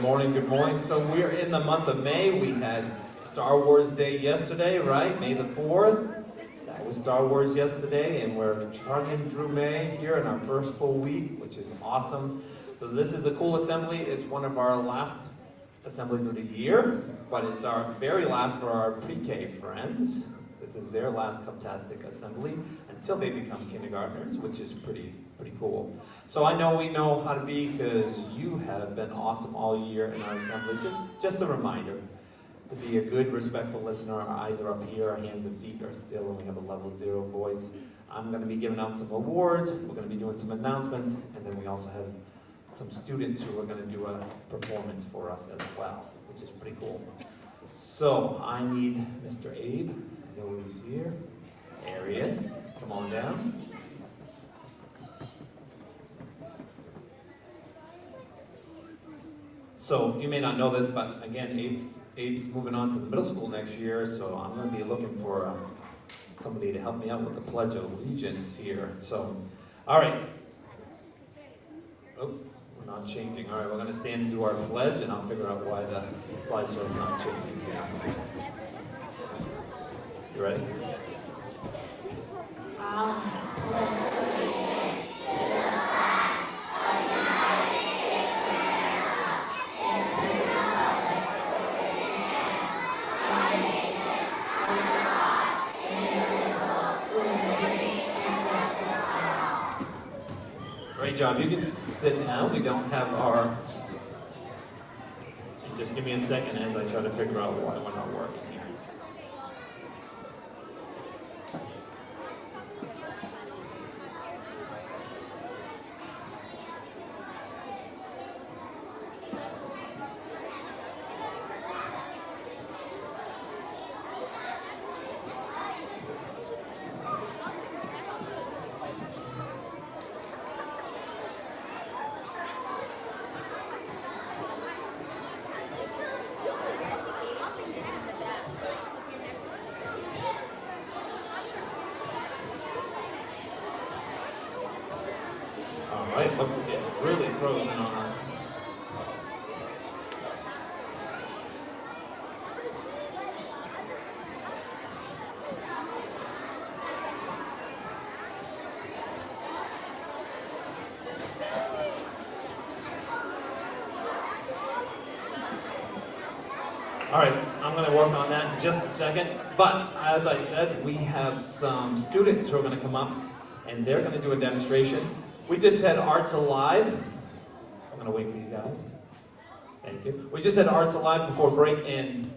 good morning, good morning. So we're in the month of May. We had Star Wars Day yesterday, right? May the 4th. That was Star Wars yesterday, and we're chugging through May here in our first full week, which is awesome. So this is a cool assembly. It's one of our last assemblies of the year, but it's our very last for our pre-K friends. This is their last Cuptastic assembly until they become kindergartners, which is pretty cool. So I know we know how to be because you have been awesome all year in our assembly. Just a reminder to be a good, respectful listener. Our eyes are up here, our hands and feet are still, and we have a level 0 voice. I'm going to be giving out some awards, we're going to be doing some announcements, and then we also have some students who are going to do a performance for us as well, which is pretty cool. So I need Mr. Abe. I know he's here. There he is. Come on down. So you may not know this, but again, Abe's moving on to the middle school next year, so I'm going to be looking for somebody to help me out with the Pledge of Allegiance here. So, all right. Oh, we're not changing. All right, we're going to stand and do our pledge, and I'll figure out why the slideshow is not changing here. You ready? Great job. You can sit down. We don't have our... Just give me a second as I try to figure out why we're not working here. Right, looks like it's really frozen on us. All right, I'm going to work on that in just a second. But as I said, we have some students who are going to come up and they're going to do a demonstration. We just had Arts Alive. I'm going to wait for you guys. Thank you. We just had Arts Alive before break, and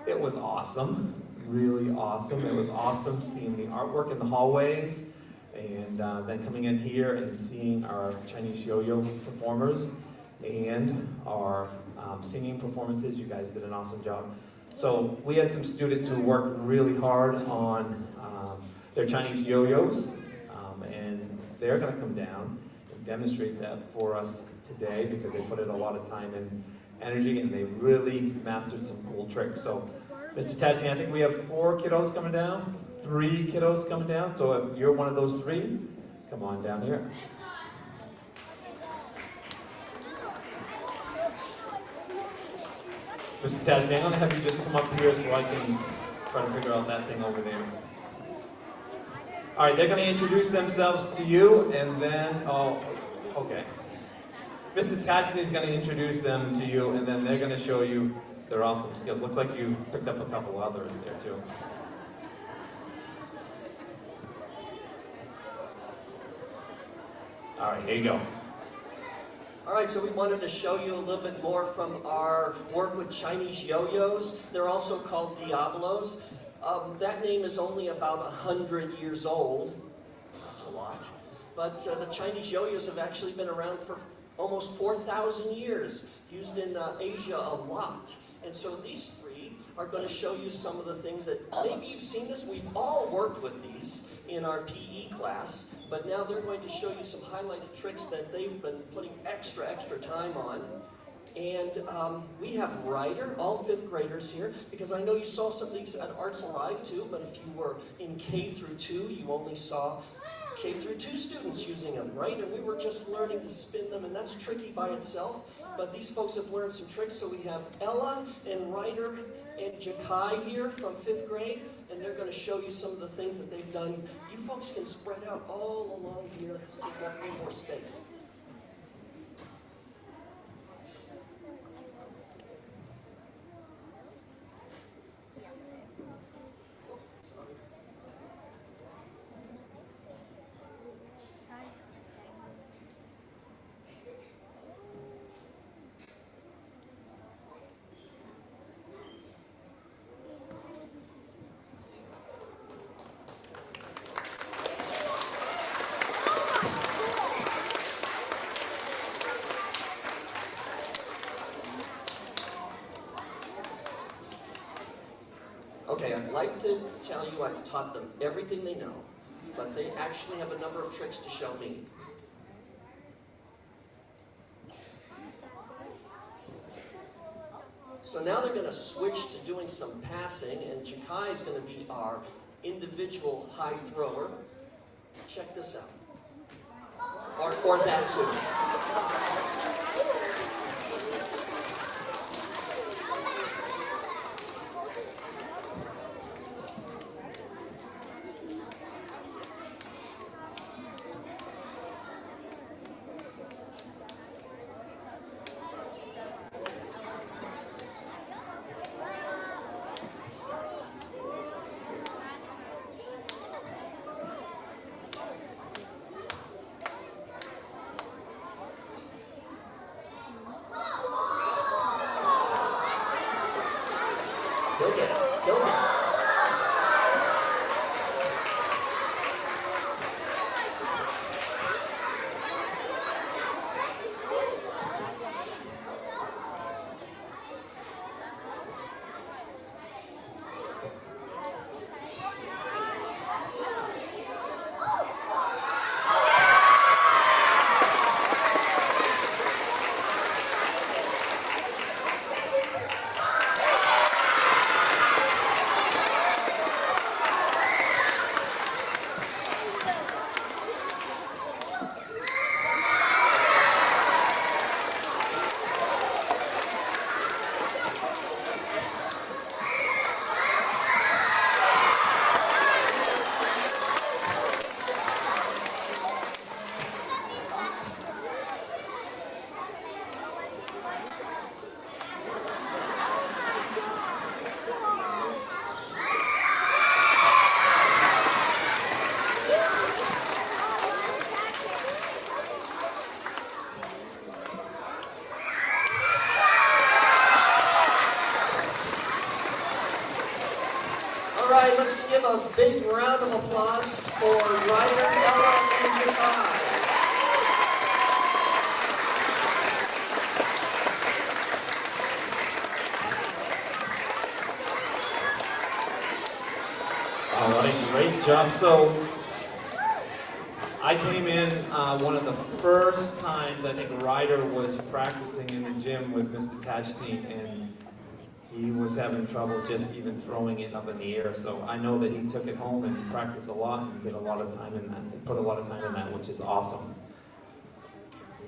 it was awesome. Really awesome. It was awesome seeing the artwork in the hallways, and then coming in here and seeing our Chinese yo-yo performers and our singing performances. You guys did an awesome job. So we had some students who worked really hard on their Chinese yo-yos, and they're going to come down and demonstrate that for us today because they put in a lot of time and energy and they really mastered some cool tricks. So, Mr. Tashney, I think we have 4 kiddos coming down, 3 kiddos coming down. So if you're one of those 3, come on down here. Mr. Tashney, I'm going to have you just come up here so I can try to figure out that thing over there. All right, they're going to introduce themselves to you, and then, oh, okay. Mr. Tashney is going to introduce them to you, and then they're going to show you their awesome skills. Looks like you picked up a couple others there, too. All right, here you go. All right, so we wanted to show you a little bit more from our work with Chinese yo-yos. They're also called Diablos. That name is only about 100 years old. That's a lot. But the Chinese yo-yos have actually been around for almost 4,000 years, used in Asia a lot. And so these 3 are going to show you some of the things that maybe you've seen this. We've all worked with these in our PE class, but now they're going to show you some highlighted tricks that they've been putting extra time on. And we have Ryder, all 5th graders here, because I know you saw some of these at Arts Alive too, but if you were in K through 2, you only saw K through 2 students using them, right? And we were just learning to spin them, and that's tricky by itself. But these folks have learned some tricks. So we have Ella and Ryder and Jakai here from 5th grade, and they're going to show you some of the things that they've done. You folks can spread out all along here so you've got a little more space. Okay, I'd like to tell you I've taught them everything they know, but they actually have a number of tricks to show me. So now they're going to switch to doing some passing, and Jakai is going to be our individual high thrower. Check this out. Or that too. He'll get it. He'll get it. All right, let's give a big round of applause for Ryder, Ella, and Jakai. All right, great job. So I came in one of the first times, I think Ryder was practicing in the gym with Mr. Tachny, and he was having trouble just even throwing it up in the air. So I know that he took it home and practiced a lot and did a lot of time in that, and put a lot of time in that, which is awesome.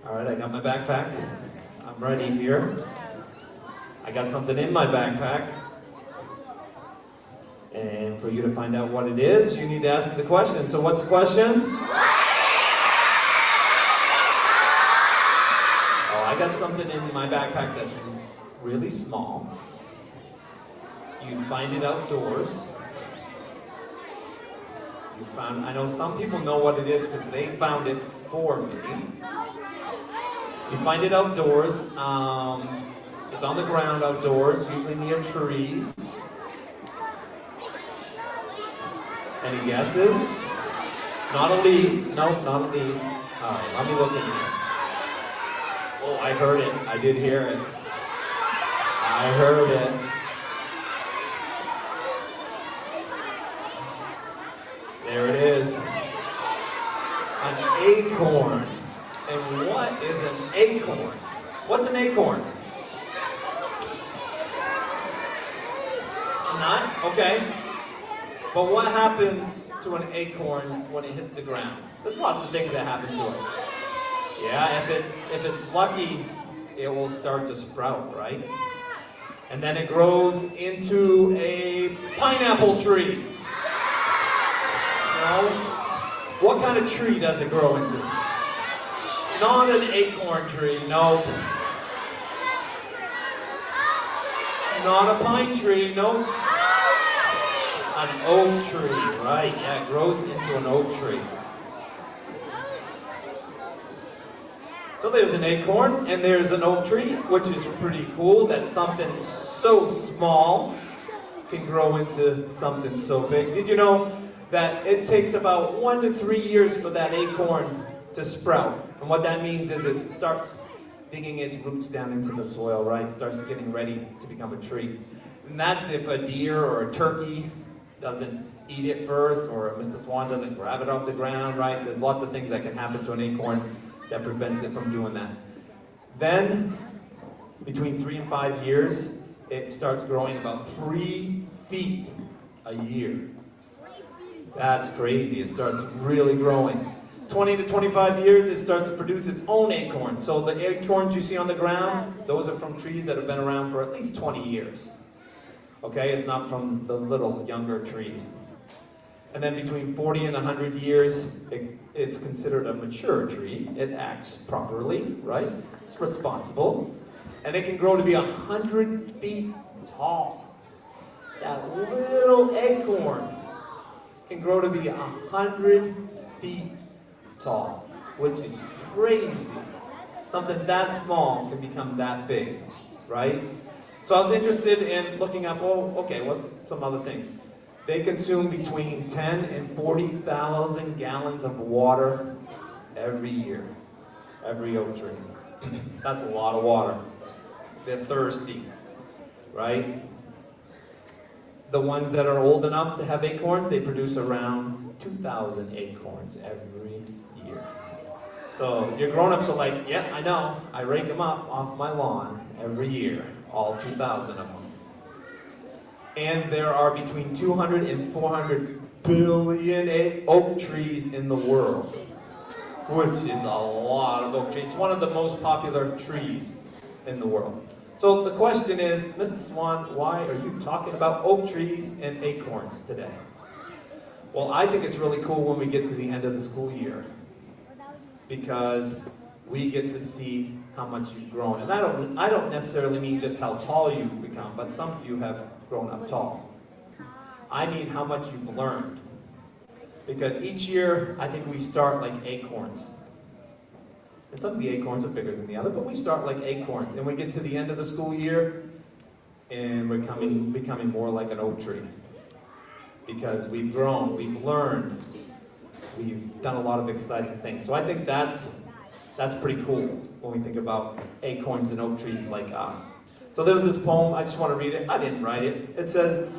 All right, I got my backpack. I'm ready here. I got something in my backpack. And for you to find out what it is, you need to ask me the question. So what's the question? Oh, I got something in my backpack that's really small. You find it outdoors. I know some people know what it is because they found it for me. You find it outdoors. It's on the ground outdoors, usually near trees. Any guesses? Not a leaf. Nope, not a leaf. All right, let me look in here. Oh, I heard it. I did hear it. I heard it. There it is. An acorn. And what is an acorn? What's an acorn? A nut? Okay. But what happens to an acorn when it hits the ground? There's lots of things that happen to it. Yeah, if it's lucky, it will start to sprout, right? And then it grows into a pineapple tree. No? What kind of tree does it grow into? Not an acorn tree, nope. Not a pine tree, nope. An oak tree, right? Yeah, it grows into an oak tree. So there's an acorn and there's an oak tree, which is pretty cool that something so small can grow into something so big. Did you know that it takes about 1 to 3 years for that acorn to sprout? And what that means is it starts digging its roots down into the soil, right? Starts getting ready to become a tree. And that's if a deer or a turkey doesn't eat it first, or Mr. Swan doesn't grab it off the ground, right? There's lots of things that can happen to an acorn that prevents it from doing that. Then, between 3 and 5 years, it starts growing about 3 feet a year. That's crazy. It starts really growing. 20 to 25 years, it starts to produce its own acorns. So the acorns you see on the ground, those are from trees that have been around for at least 20 years. Okay, it's not from the little younger trees. And then between 40 and 100 years, it's considered a mature tree. It acts properly, right? It's responsible. And it can grow to be 100 feet tall. That little acorn can grow to be 100 feet tall, which is crazy. Something that small can become that big, right? So I was interested in looking up, well, okay, what's some other things? They consume between 10 and 40,000 gallons of water every year. Every oak tree. That's a lot of water. They're thirsty, right? The ones that are old enough to have acorns, they produce around 2,000 acorns every year. So your grown-ups are like, yeah, I know. I rake them up off my lawn every year, all 2,000 of them. And there are between 200 and 400 billion oak trees in the world, which is a lot of oak trees. It's one of the most popular trees in the world. So the question is, Mr. Swan, why are you talking about oak trees and acorns today? Well, I think it's really cool when we get to the end of the school year, because we get to see how much you've grown. And I don't necessarily mean just how tall you've become, but some of you have grown up tall. I mean how much you've learned. Because each year, I think we start like acorns. And some of the acorns are bigger than the other, but we start like acorns. And we get to the end of the school year, and we're becoming more like an oak tree. Because we've grown, we've learned, we've done a lot of exciting things. So I think that's pretty cool when we think about acorns and oak trees like us. So there's this poem, I just want to read it. I didn't write it. It says,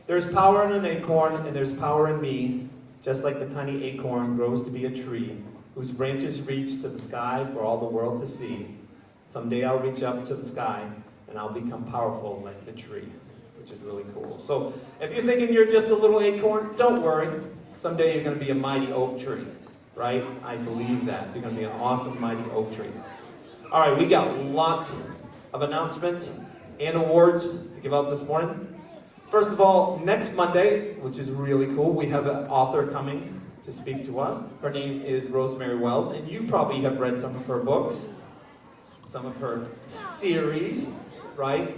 "There's power in an acorn and there's power in me, just like the tiny acorn grows to be a tree, whose branches reach to the sky for all the world to see. Someday I'll reach up to the sky and I'll become powerful like the tree," which is really cool. So if you're thinking you're just a little acorn, don't worry. Someday you're going to be a mighty oak tree, right? I believe that. You're going to be an awesome, mighty oak tree. All right, we got lots of announcements and awards to give out this morning. First of all, next Monday, which is really cool, we have an author coming to speak to us. Her name is Rosemary Wells, and you probably have read some of her books, some of her series, right?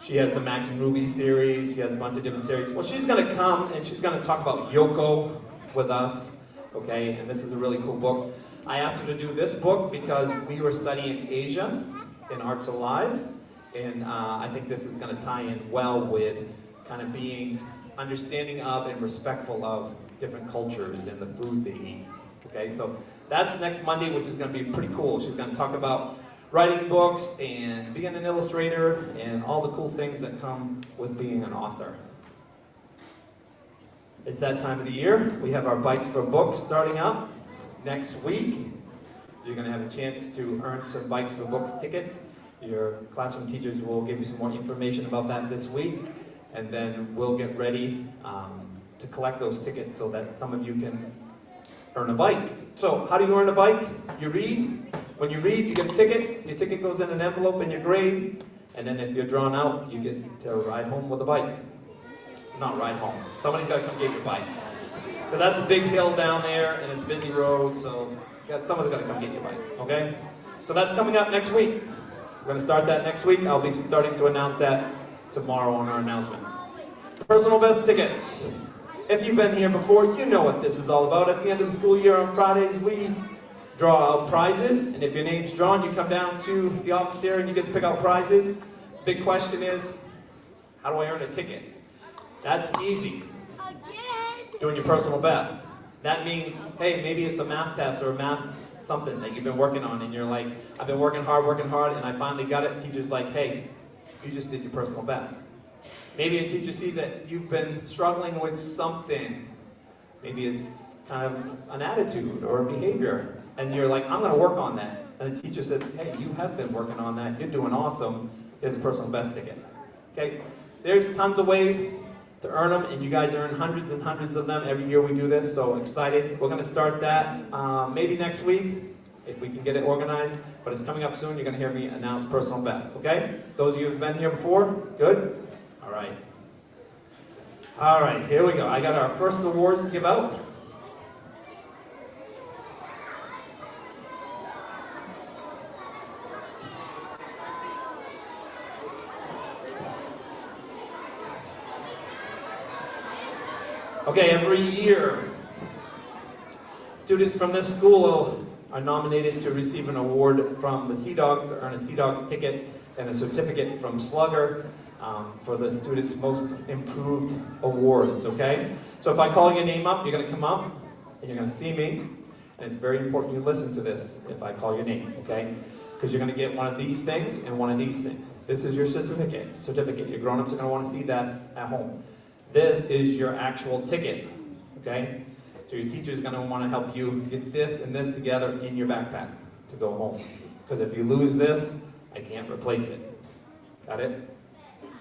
She has the Max and Ruby series, she has a bunch of different series. Well, she's going to come and she's going to talk about Yoko with us, okay? And this is a really cool book. I asked her to do this book because we were studying Asia in Arts Alive, and I think this is going to tie in well with kind of being understanding of and respectful of different cultures and the food they eat. Okay, so that's next Monday, which is going to be pretty cool. She's going to talk about writing books and being an illustrator and all the cool things that come with being an author. It's that time of the year. We have our Bites for Books starting up next week. You're going to have a chance to earn some Bikes for Books tickets. Your classroom teachers will give you some more information about that this week, and then we'll get ready to collect those tickets so that some of you can earn a bike. So how do you earn a bike? You read. When you read, you get a ticket. Your ticket goes in an envelope in your grade. And then if you're drawn out, you get to ride home with a bike. Not ride home. Somebody's got to come get your bike. Because that's a big hill down there, and it's a busy road, so someone's got to come get your bike, okay? So that's coming up next week. We're going to start that next week. I'll be starting to announce that tomorrow on our announcement. Personal best tickets. If you've been here before, you know what this is all about. At the end of the school year on Fridays, we draw out prizes, and if your name's drawn, you come down to the office here and you get to pick out prizes. Big question is, how do I earn a ticket? That's easy. Doing your personal best. That means, hey, maybe it's a math test or a math something that you've been working on, and you're like, I've been working hard, and I finally got it. And teacher's like, hey, you just did your personal best. Maybe a teacher sees that you've been struggling with something. Maybe it's kind of an attitude or a behavior, and you're like, I'm going to work on that. And the teacher says, hey, you have been working on that. You're doing awesome. Here's a personal best ticket. Okay? There's tons of ways to earn them, and you guys earn hundreds and hundreds of them every year we do this, so excited. We're going to start that maybe next week, if we can get it organized, but it's coming up soon. You're going to hear me announce personal best, okay? Those of you who've been here before, good? All right. All right, here we go. I got our first awards to give out. Okay, every year, students from this school are nominated to receive an award from the Sea Dogs to earn a Sea Dogs ticket and a certificate from Slugger for the students' most improved awards, okay? So if I call your name up, you're going to come up and you're going to see me, and it's very important you listen to this if I call your name, okay? Because you're going to get one of these things and one of these things. This is your certificate. Your grown-ups are going to want to see that at home. This is your actual ticket, okay? So your teacher is going to want to help you get this and this together in your backpack to go home. Because if you lose this, I can't replace it. Got it?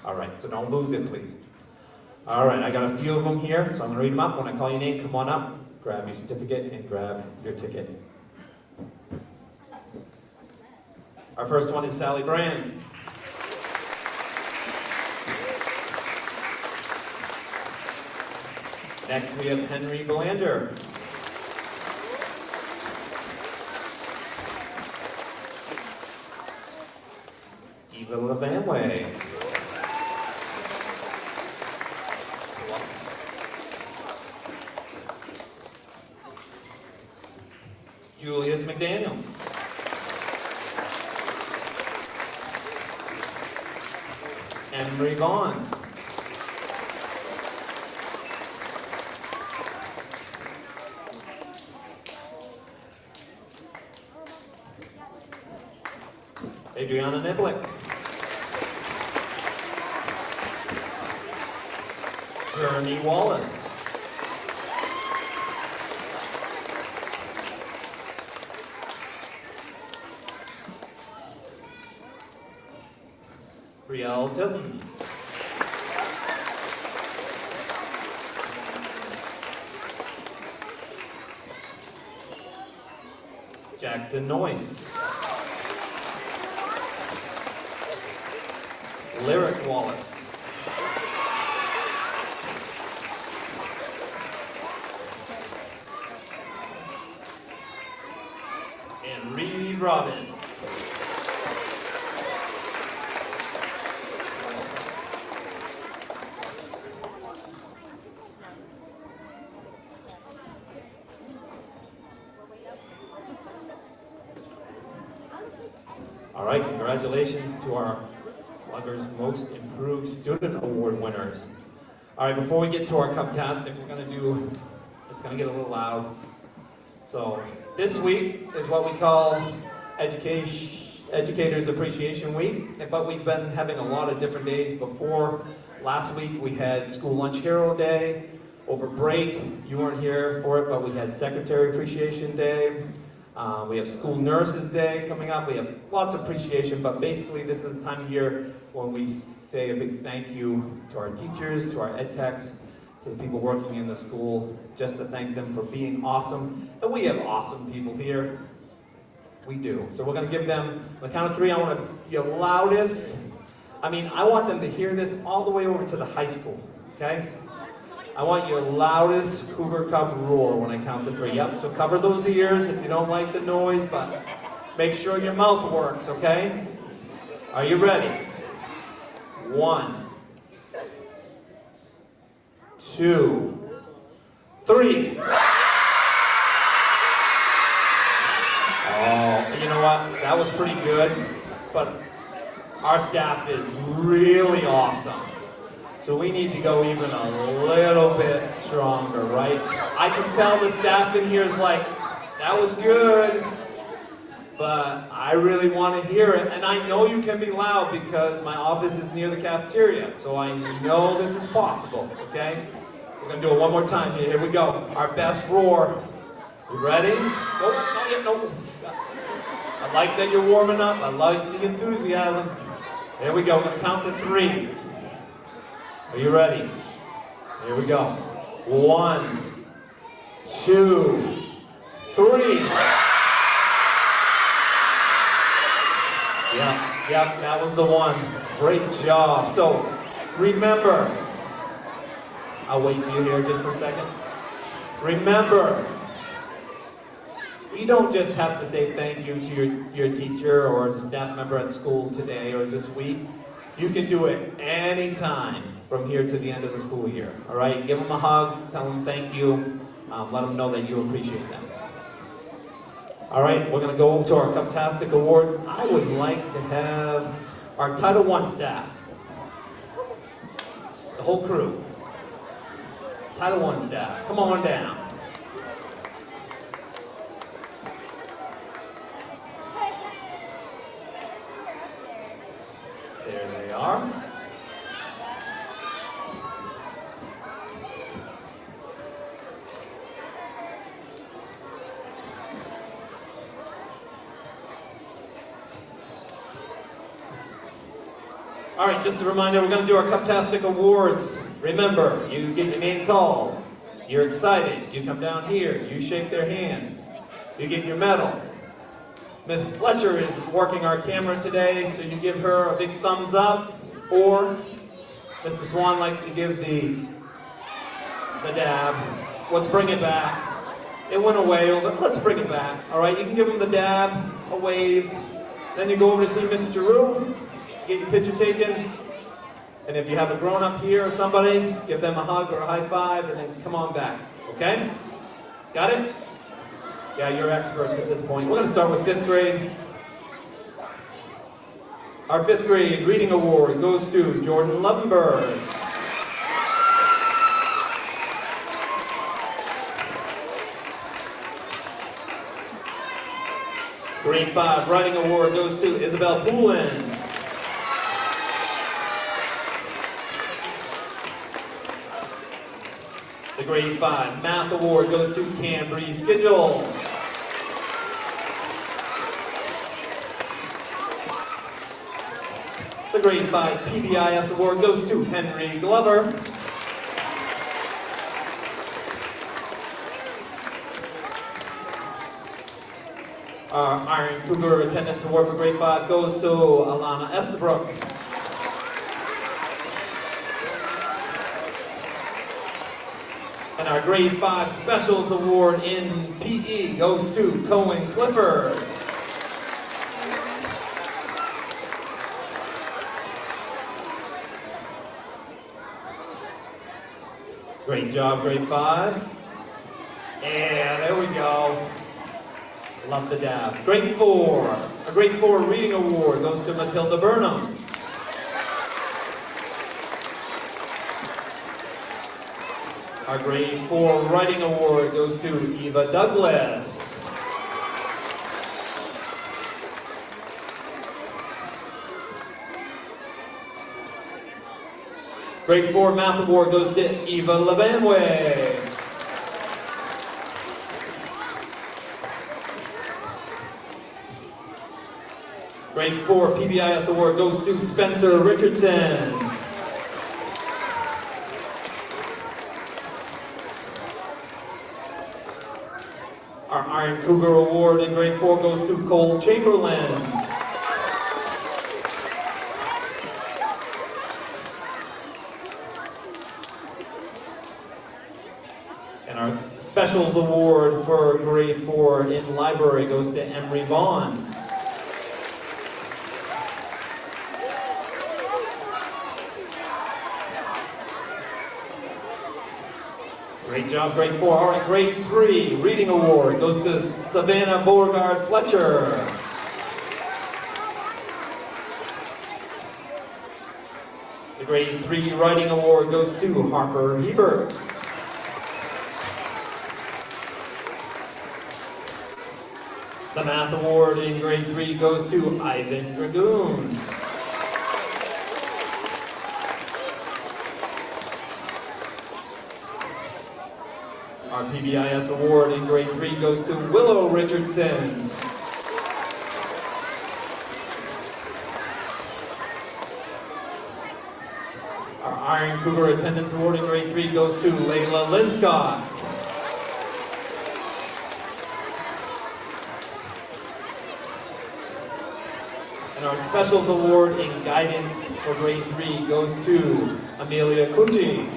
All right, so don't lose it, please. All right, I got a few of them here, so I'm going to read them up. When I call your name, come on up, grab your certificate, and grab your ticket. Our first one is Sally Brand. Next, we have Henry Belanger. Eva LaVanway. Julius McDaniel. Emery Vaughn. Adriana Niblick. Jeremy Wallace. Brielle Tilton. Jackson Noyce. Lyric Wallace. And Reed Robbins. All right, congratulations to our Slugger's Most Improved Student Award winners. All right, before we get to our Cuptastic, it's gonna get a little loud. So this week is what we call Educators Appreciation Week, but we've been having a lot of different days before. Last week we had School Lunch Hero Day. Over break, you weren't here for it, but we had Secretary Appreciation Day. We have School Nurses Day coming up. We have lots of appreciation, but basically this is the time of year when we say a big thank you to our teachers, to our ed techs, to the people working in the school, just to thank them for being awesome. And we have awesome people here. We do. So we're going to give them, on the count of 3, I want to be the loudest. I mean, I want them to hear this all the way over to the high school, okay? I want your loudest Cougar Cup roar when I count to 3. Yep, so cover those ears if you don't like the noise, but make sure your mouth works, okay? Are you ready? 1, 2, 3. Oh, you know what? That was pretty good, but our staff is really awesome. So we need to go even a little bit stronger, right? I can tell the staff in here is like, that was good, but I really want to hear it. And I know you can be loud because my office is near the cafeteria, so I know this is possible, okay? We're going to do it one more time here. Here we go. Our best roar. You ready? Nope, not yet, nope. I like that you're warming up. I like the enthusiasm. There we go. We're going to count to 3. Are you ready? Here we go. 1, 2, 3. Yep, that was the one. Great job. So, remember, I'll wait for you here just for a second. Remember, you don't just have to say thank you to your teacher or as a staff member at school today or this week. You can do it anytime from here to the end of the school year. All right, give them a hug, tell them thank you, let them know that you appreciate them. All right, we're gonna go to our Cuptastic Awards. I would like to have our Title I staff, the whole crew. Title I staff, come on down. There they are. All right, just a reminder, we're going to do our Cuptastic Awards. Remember, you get your name called. You're excited. You come down here. You shake their hands. You get your medal. Miss Fletcher is working our camera today, so you give her a big thumbs up. Or Mr. Swan likes to give the dab. Let's bring it back. It went away, but let's bring it back. All right, you can give him the dab, a wave. Then you go over to see Mrs. Giroux. Get your picture taken, and if you have a grown-up here or somebody, give them a hug or a high five, and then come on back, okay? Got it? Yeah, you're experts at this point. We're going to start with 5th grade. Our 5th grade reading award goes to Jordan Levenberg. Grade 5 writing award goes to Isabel Poulin. The Grade 5 Math Award goes to Cambry Schedule. The Grade 5 PBIS Award goes to Henry Glover. Our Iron Cougar Attendance Award for Grade 5 goes to Alana Estabrook. And our Grade 5 Specials Award in PE goes to Cohen Clifford. Great job, Grade 5. Yeah, there we go. Love the dab. Grade 4. A Grade 4 Reading Award goes to Matilda Burnham. Our Grade 4 Writing Award goes to Eva Douglas. Grade 4 Math Award goes to Eva Levanway. Grade 4 PBIS Award goes to Spencer Richardson. Iron Cougar Award in grade 4 goes to Cole Chamberlain. And our Specials Award for grade 4 in library goes to Emery Vaughn. Great job, grade 4. All right, grade 3 reading award goes to Savannah Beauregard Fletcher. The grade 3 writing award goes to Harper Hebert. The math award in grade 3 goes to Ivan Dragoon. Our PBIS award in grade 3 goes to Willow Richardson. Our Iron Cougar attendance award in grade 3 goes to Layla Linscott. And our Specials Award in Guidance for grade 3 goes to Amelia Cucci.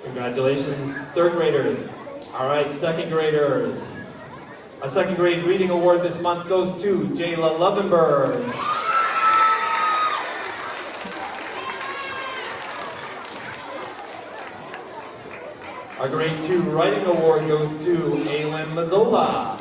Congratulations, third graders. All right, second graders. Our second grade reading award this month goes to Jayla Lovenberg. Our grade 2 writing award goes to Aylin Mazzola.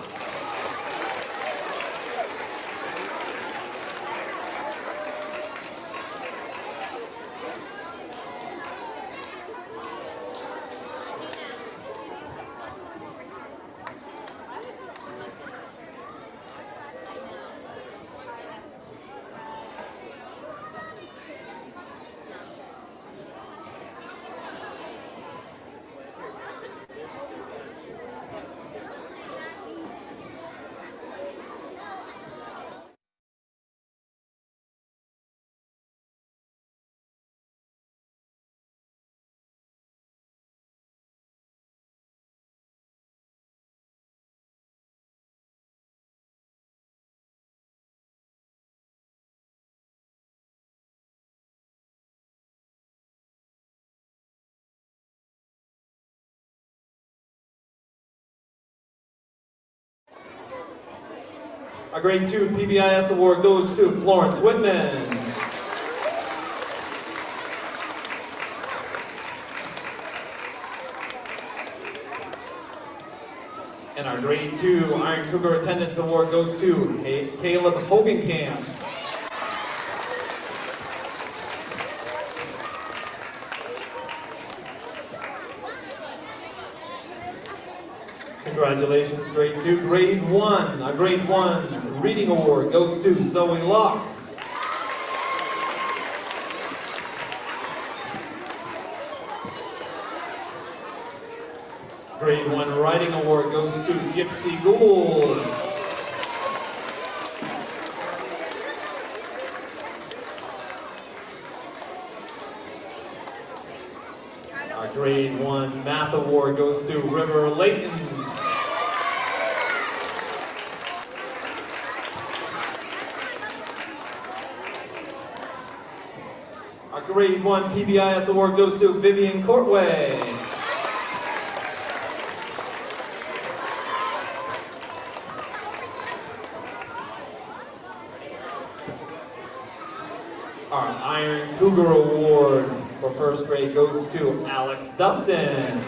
Our grade 2 PBIS award goes to Florence Whitman. And our grade 2 Iron Cougar attendance award goes to Caleb Hogenkamp. Congratulations, grade 2. Grade 1, our grade 1 reading award goes to Zoe Locke. Grade 1 writing award goes to Gypsy Gould. Our grade 1 math award goes to River Layton. Our grade 1 PBIS award goes to Vivian Courtway. Our Iron Cougar award for first grade goes to Alex Dustin.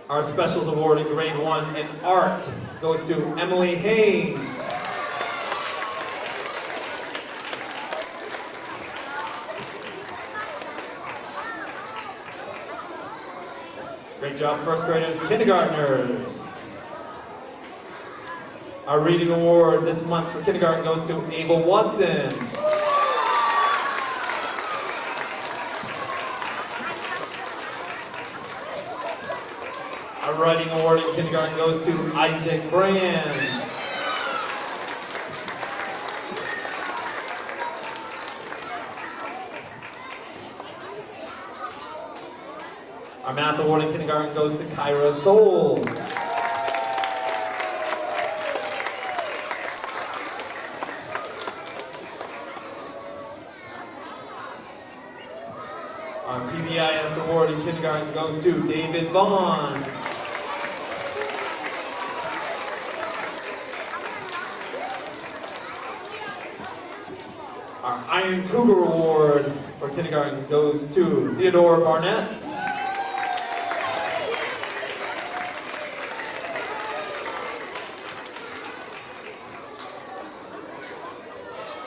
Our Specials Award in grade 1 in art goes to Emily Haynes. Great job, first graders, kindergartners. Our reading award this month for kindergarten goes to Abel Watson. Our writing award in kindergarten goes to Isaac Brand. Our math award in kindergarten goes to Kyra Soul. Our PBIS award in kindergarten goes to David Vaughn. Our Iron Cougar award for kindergarten goes to Theodore Barnett.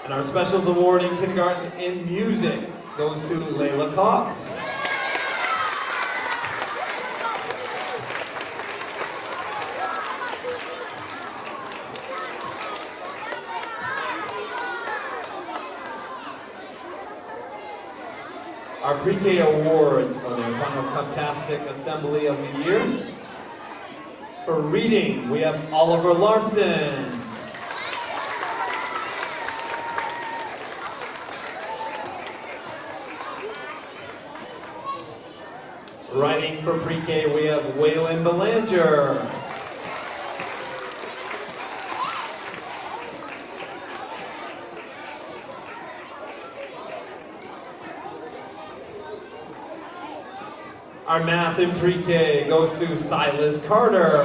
And our Specials Award in kindergarten in music goes to Layla Cox. Our pre-K awards for their final Cuptastic Assembly of the Year. For reading, we have Oliver Larson. Writing for pre-K, we have Waylon Belanger. Our math in pre-K goes to Silas Carter.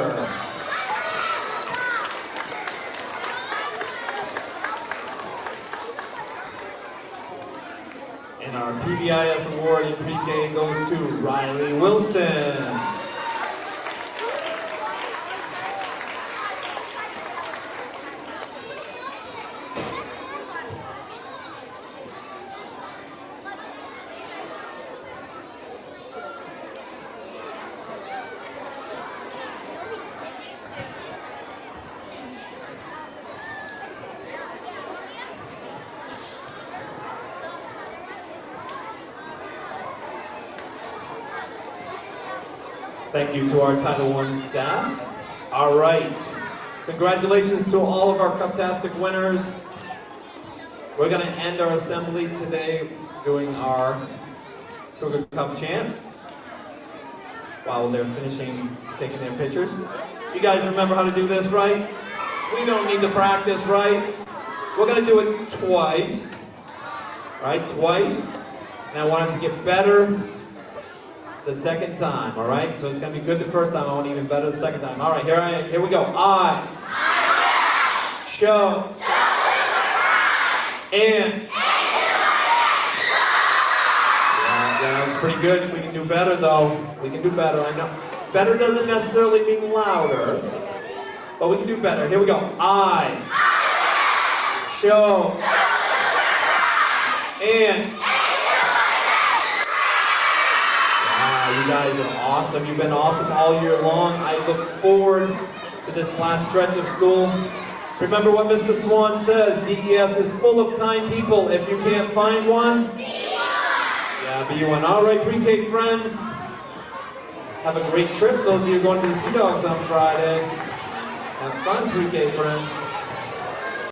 And our PBIS award in pre-K goes to Riley Wilson. Thank you to our Title I staff. All right. Congratulations to all of our Cuptastic winners. We're going to end our assembly today doing our Cougar Cup chant while they're finishing taking their pictures. You guys remember how to do this, right? We don't need to practice, right? We're going to do it twice. Right? Twice. And I want it to get better the second time, all right? So it's gonna be good the first time, I want even better the second time. All right, here we go. I show and yeah, that was pretty good. We can do better though. We can do better, I know. Better doesn't necessarily mean louder, but we can do better. Here we go. I show and you guys are awesome. You've been awesome all year long. I look forward to this last stretch of school. Remember what Mr. Swan says, DES is full of kind people. If you can't find one, yeah, be one. All right, pre-K friends, have a great trip. Those of you going to the Sea Dogs on Friday, have fun, pre-K friends.